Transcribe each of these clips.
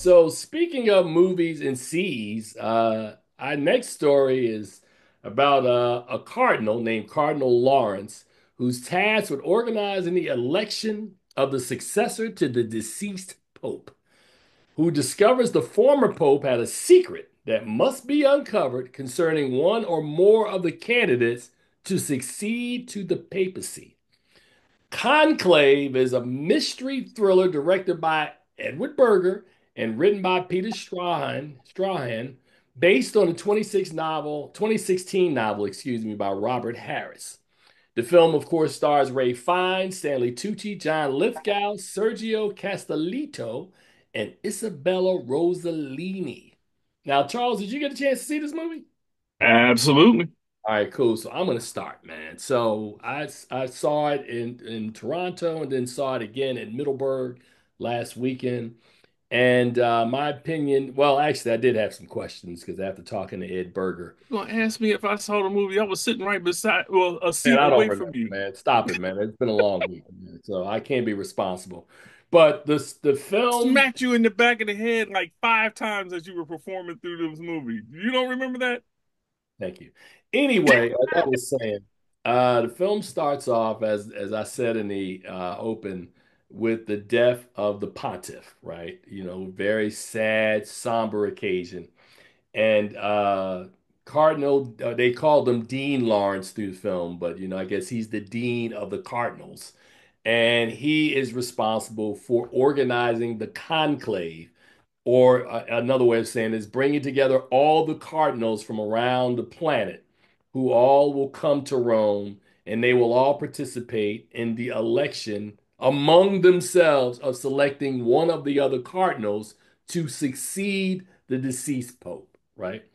So speaking of movies and seas, our next story is about a cardinal named Cardinal Lawrence, who's tasked with organizing the election of the successor to the deceased pope, who discovers the former pope had a secret that must be uncovered concerning one or more of the candidates to succeed to the papacy. Conclave is a mystery thriller directed by Edward Berger and written by Peter Straughan, based on the 2016 novel, by Robert Harris. The film, of course, stars Ralph Fiennes, Stanley Tucci, John Lithgow, Sergio Castellitto, and Isabella Rossellini. Now, Charles, did you get a chance to see this movie? Absolutely. All right, cool. So I'm gonna start, man. So I saw it in Toronto and then saw it again in Middleburg last weekend. And my opinion, well, actually, I did have some questions because after talking to Ed Berger, You gonna ask me if I saw the movie? I was sitting right beside, well, a man, seat I don't away from remember, you. man. Stop it, man. It's been a long week, man. So I can't be responsible. But the film, Smacked you in the back of the head like 5 times as you were performing through this movie. You don't remember that? thank you. Anyway, as I was saying, the film starts off as I said in the open with the death of the pontiff, right? Very sad, somber occasion. And Cardinal, they called him Dean Lawrence through the film, but I guess he's the dean of the Cardinals, and he is responsible for organizing the conclave, or another way of saying is bringing together all the cardinals from around the planet, who all will come to Rome, and they will all participate in the election among themselves of selecting one of the other cardinals to succeed the deceased pope, right?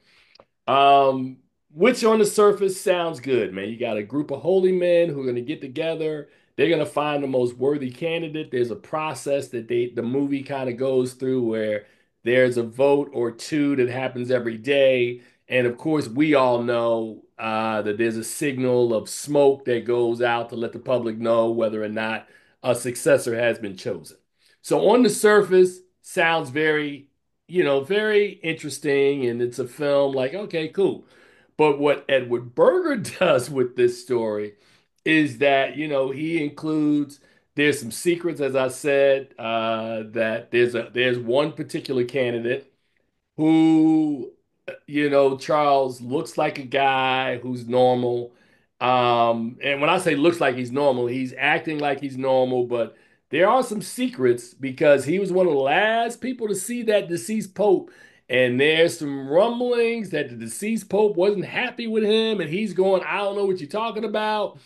Um, which on the surface sounds good, man. You got a group of holy men who are going to get together. They're going to find the most worthy candidate. There's a process that the movie kind of goes through where there's a vote or two that happens every day. And of course, we all know that there's a signal of smoke that goes out to let the public know whether or not a successor has been chosen. So on the surface, sounds very interesting, and it's a film like, okay, cool. But what Edward Berger does with this story is that, he includes there's some secrets, as I said, that there's one particular candidate who, Charles looks like a guy who's normal. And when I say looks like he's normal, he's acting like he's normal, but there are some secrets because he was one of the last people to see that deceased pope. And there's some rumblings that the deceased pope wasn't happy with him, and he's going, I don't know what you're talking about.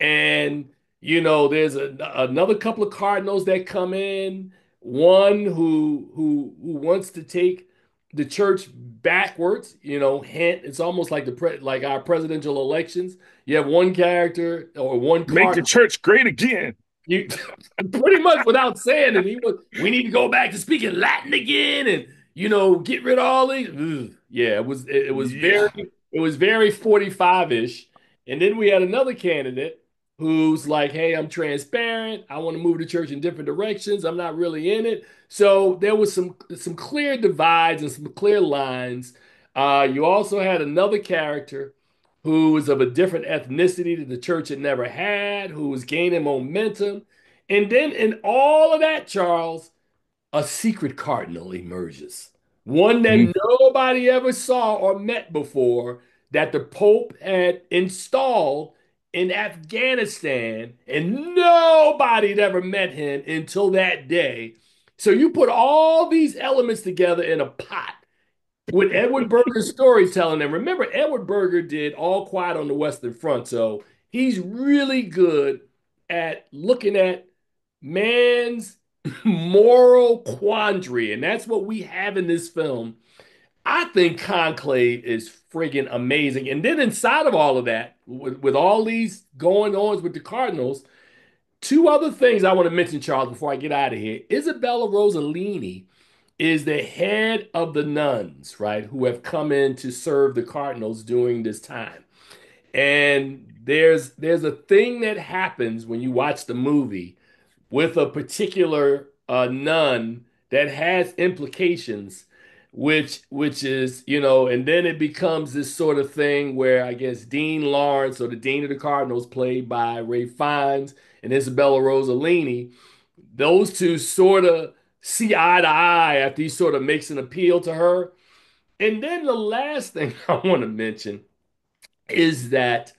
And there's another couple of cardinals that come in, one who wants to take the church backwards. Hint, it's almost like like our presidential elections. You have one character or one Make the card. church great again. You pretty much without saying it, we need to go back to speaking Latin again, and get rid of all these. Ugh. Yeah, Yeah. it was very 45-ish. And then we had another candidate who's like, hey, I'm transparent. I want to move the church in different directions. I'm not really in it. So there was some clear divides and some clear lines. You also had another character who was of a different ethnicity that the church had never had, who was gaining momentum. And then in all of that, Charles, a secret cardinal emerges. One that Mm. nobody ever saw or met before, that the Pope had installed in Afghanistan, and nobody had ever met him until that day. So you put all these elements together in a pot with Edward Berger's storytelling. And remember, Edward Berger did All Quiet on the Western Front. So he's really good at looking at man's moral quandary. And that's what we have in this film. I think Conclave is friggin' amazing. And then inside of all of that, with all these going ons with the Cardinals, two other things I want to mention, Charles, before I get out of here. Isabella Rossellini is the head of the nuns, right, who have come in to serve the Cardinals during this time. And there's a thing that happens when you watch the movie with a particular nun that has implications, which is, and then it becomes this sort of thing where I guess Dean Lawrence or the Dean of the Cardinals, played by Ray Fiennes and Isabella Rossellini, those two sort of see eye to eye after he sort of makes an appeal to her. And then the last thing I want to mention is that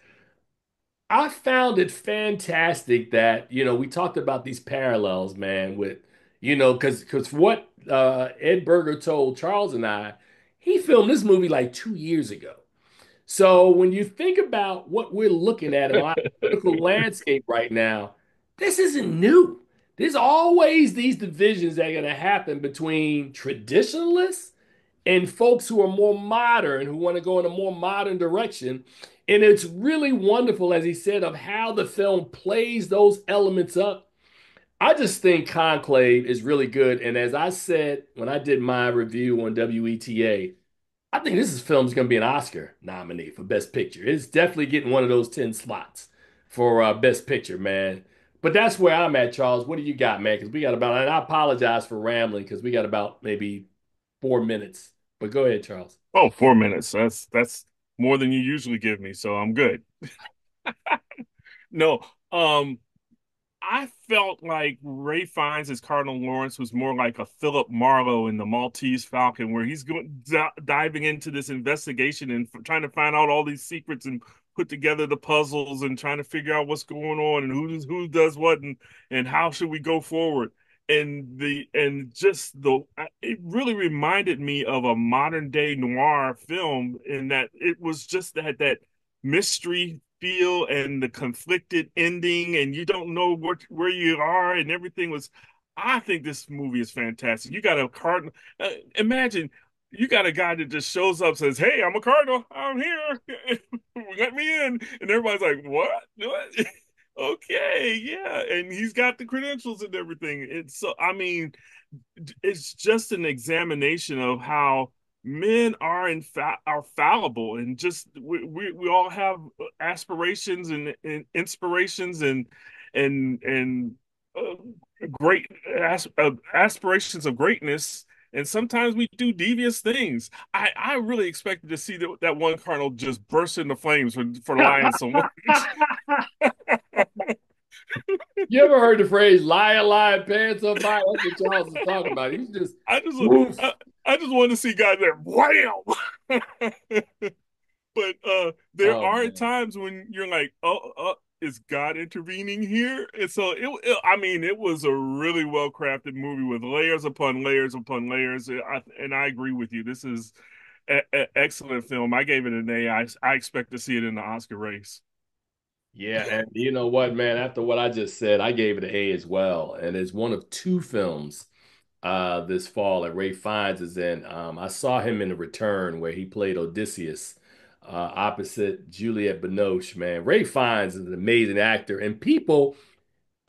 I found it fantastic that, we talked about these parallels, man, with, because what Ed Berger told Charles and I, he filmed this movie like 2 years ago. So when you think about what we're looking at in our political landscape right now, this isn't new. There's always these divisions that are going to happen between traditionalists and folks who are more modern, who want to go in a more modern direction. And it's really wonderful, as he said, of how the film plays those elements up. I just think Conclave is really good. And as I said when I did my review on WETA, I think this film's going to be an Oscar nominee for Best Picture. It's definitely getting one of those 10 slots for Best Picture, man. But that's where I'm at, Charles. What do you got, man? Because we got about, and I apologize for rambling because we got about maybe 4 minutes. But go ahead, Charles. Oh, 4 minutes. That's more than you usually give me, so I'm good. No, I felt like Ray Fiennes as Cardinal Lawrence was more like a Philip Marlowe in the Maltese Falcon, where he's going diving into this investigation and trying to find out all these secrets and put together the puzzles and trying to figure out what's going on and who does what and how should we go forward. And just the it really reminded me of a modern day noir film in that it was just that mystery feel and the conflicted ending, and you don't know where you are, and everything was. I think this movie is fantastic. You got a cardinal. Imagine you got a guy that just shows up, says, "Hey, I'm a cardinal. I'm here. Let me in," and everybody's like, "What? What?" Okay, yeah, and he's got the credentials and everything. It's so. I mean, it's just an examination of how men are are fallible and just we all have aspirations and inspirations and uh, great aspirations of greatness, and sometimes we do devious things. I really expected to see that one colonel just burst into flames for lying so much. You ever heard the phrase "lion, lion, pants on fire"? That's what Charles is talking about. He's just I just woof. I just want to see guys there wham. But there Oh are man. times when you're like, oh, is God intervening here? And so I mean, it was a really well crafted movie with layers upon layers upon layers. And I agree with you. This is an excellent film. I gave it an A. I expect to see it in the Oscar race. Yeah, and you know what, man? After what I just said, I gave it an A as well. And it's one of two films this fall that Ray Fiennes is in. I saw him in The Return where he played Odysseus opposite Juliette Binoche, man. Ray Fiennes is an amazing actor. And people,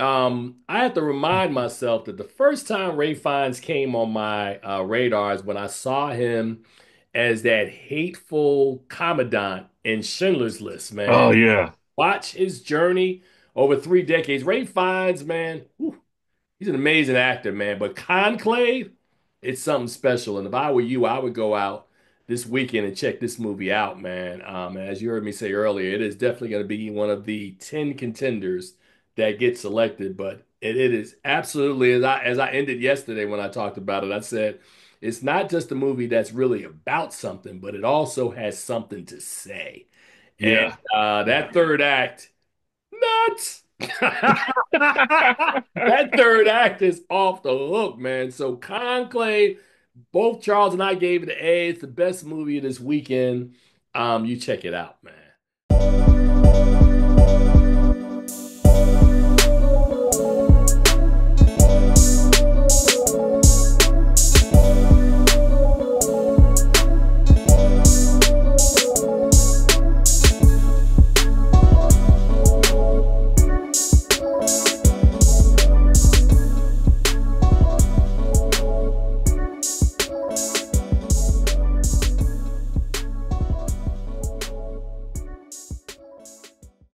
I have to remind myself that the first time Ray Fiennes came on my radar is when I saw him as that hateful commandant in Schindler's List, Oh man. yeah, Watch his journey over 3 decades. Ray Fiennes, man, whew, he's an amazing actor, man. But Conclave, it's something special. And if I were you, I would go out this weekend and check this movie out, man. As you heard me say earlier, it is definitely going to be one of the 10 contenders that get selected. But it is absolutely, as I ended yesterday when I talked about it, I said it's not just a movie that's really about something, but it also has something to say. And yeah, yeah. that third act, nuts. That third act is off the hook, man. So Conclave, both Charles and I gave it an A. It's the best movie of this weekend. You check it out, man.